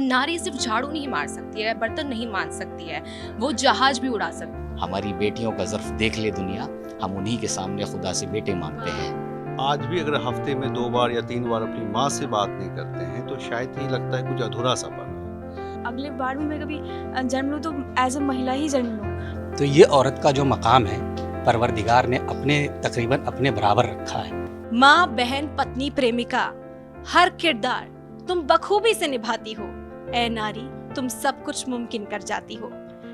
नारी सिर्फ झाड़ू नहीं मार सकती है, बर्तन नहीं मान सकती है, वो जहाज भी उड़ा सकती है। हमारी बेटियों का ज़र्फ देख ले दुनिया, हम उन्हीं के सामने खुदा से बेटे मांगते हैं। आज भी अगर हफ्ते में 2 बार या 3 बार अपनी माँ से बात नहीं करते हैं तो शायद ही लगता है कुछ अधूरा सा पड़ा। अगले बार भी मैं कभी जन्म लूँ तो एज ए महिला ही जन्म लूँ। तो ये औरत का जो मकाम है परवरदिगार ने तकरीबन अपने बराबर रखा है। माँ, बहन, पत्नी, प्रेमिका, हर किरदार तुम बखूबी से निभाती हो। ए नारी, तुम सब कुछ मुमकिन कर जाती हो।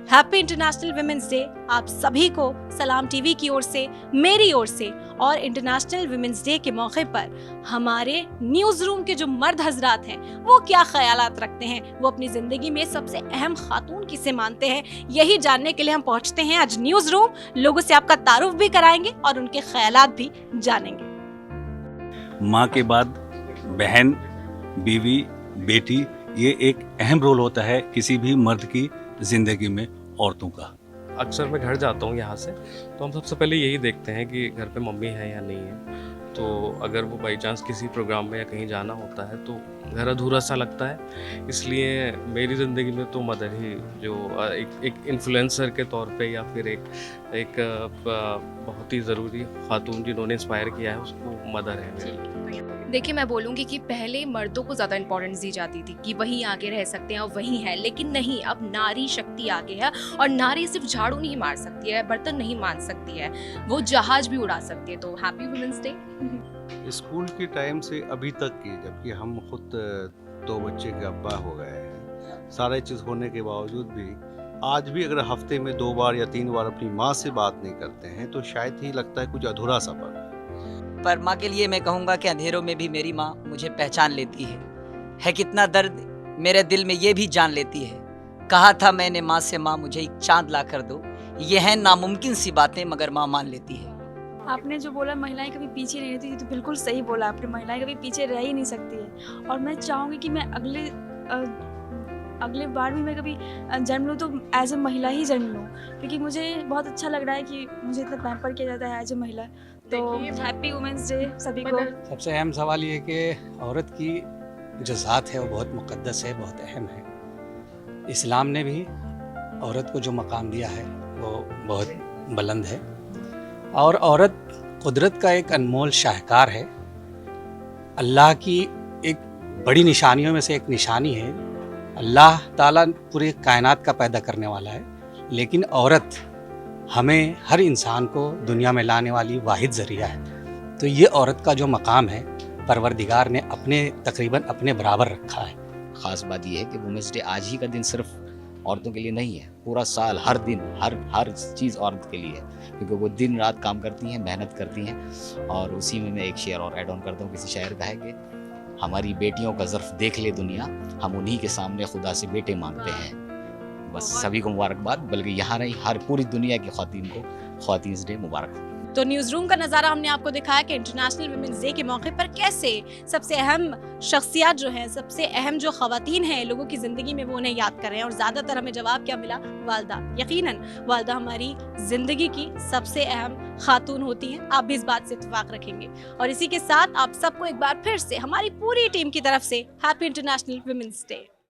हैप्पी इंटरनेशनल वुमेन्स डे आप सभी को सलाम टीवी की ओर से, मेरी ओर से, और इंटरनेशनल वुमेन्स डे के मौके पर हमारे न्यूज रूम के जो मर्द हजरात हैं वो क्या ख्यालात रखते हैं, वो अपनी जिंदगी में सबसे अहम खातून किसे मानते हैं, यही जानने के लिए हम पहुंचते हैं आज न्यूज रूम। लोगों से आपका तारुफ भी कराएंगे और उनके ख्यालात भी जानेंगे। माँ के बाद बहन, बीवी, बेटी, ये एक अहम रोल होता है किसी भी मर्द की जिंदगी में औरतों का। अक्सर मैं घर जाता हूँ यहाँ से, तो हम सबसे पहले यही देखते हैं कि घर पे मम्मी है या नहीं है। तो अगर वो बाई चांस किसी प्रोग्राम में या कहीं जाना होता है तो घर अधूरा सा लगता है। इसलिए मेरी ज़िंदगी में तो मदर ही जो एक इन्फ्लुएंसर के तौर पे या फिर एक बहुत ही ज़रूरी खातून जिन्होंने इंस्पायर किया है, उसको मदर है मेरी। देखिए, मैं बोलूँगी कि पहले मर्दों को ज़्यादा इंपॉर्टेंस दी जाती थी कि वही आगे रह सकते हैं और वही है, लेकिन नहीं, अब नारी शक्ति आगे है और नारी सिर्फ झाड़ू नहीं मार सकती है, बर्तन नहीं मान सकती है, वो जहाज भी उड़ा सकती है। तो हैप्पी वुमेन्स डे। स्कूल के टाइम से अभी तक की, जबकि हम खुद 2 बच्चे के अब्बा हो गए हैं, सारे चीज़ होने के बावजूद भी आज भी अगर हफ्ते में 2 बार या 3 बार अपनी माँ से बात नहीं करते हैं तो शायद ही लगता है कुछ अधूरा सा पड़ा। पर माँ के लिए मैं कहूँगा कि अंधेरों में भी मेरी माँ मुझे पहचान लेती है कितना दर्द मेरे दिल में ये भी जान लेती है। कहा था मैंने माँ से, माँ मुझे एक चाँद ला कर दो, ये है नामुमकिन सी बातें मगर माँ मान लेती है। आपने जो बोला महिलाएं कभी पीछे नहीं रहती, तो बिल्कुल सही बोला आपने, महिलाएं कभी पीछे रह ही नहीं सकती है। और मैं चाहूँगी कि मैं अगले बार भी मैं कभी जन्म लूँ तो एज ए महिला ही जन्म लूँ, क्योंकि मुझे बहुत अच्छा लग रहा है कि मुझे इतना पैम्पर किया जाता है एज ए महिला। तो हैप्पी वुमेन्स डे सभी को। सबसे अहम सवाल ये कि औरत की जो ज़ात है वो बहुत मुक़द्दस है, बहुत अहम है। इस्लाम ने भी औरत को जो मकाम दिया है वो बहुत बुलंद है और औरत कुदरत का एक अनमोल शाहकार है। अल्लाह की एक बड़ी निशानियों में से एक निशानी है। अल्लाह ताला पूरे कायनात का पैदा करने वाला है, लेकिन औरत हमें, हर इंसान को दुनिया में लाने वाली वाहिद ज़रिया है। तो ये औरत का जो मकाम है परवरदिगार ने तकरीबन अपने बराबर रखा है। ख़ास बात यह है कि वुमेंस डे आज ही का दिन सिर्फ औरतों के लिए नहीं है, पूरा साल, हर दिन, हर चीज़ औरत के लिए है, क्योंकि वो दिन रात काम करती हैं, मेहनत करती हैं। और उसी में मैं एक शेर और ऐड ऑन करता हूँ। किसी शायर का है कि हमारी बेटियों का ज़र्फ देख ले दुनिया, हम उन्हीं के सामने खुदा से बेटे मांगते हैं। बस सभी को मुबारकबाद, बल्कि यहाँ नहीं, हर पूरी दुनिया की ख़वातीन को ख़वातीन्स डे मुबारक। तो न्यूज रूम का नज़ारा हमने आपको दिखाया कि इंटरनेशनल वुमेन्स डे के मौके पर कैसे सबसे अहम शख्सियत जो हैं, सबसे अहम जो ख़वातीन हैं लोगों की ज़िंदगी में, वो उन्हें याद कर रहे हैं। और ज़्यादातर हमें जवाब क्या मिला? वालदा। यकीनन वालदा हमारी ज़िंदगी की सबसे अहम खातून होती हैं। आप भी इस बात से इत्तेफाक रखेंगे। और इसी के साथ आप सबको एक बार फिर से हमारी पूरी टीम की तरफ से हैप्पी इंटरनेशनल वुमेन्स डे।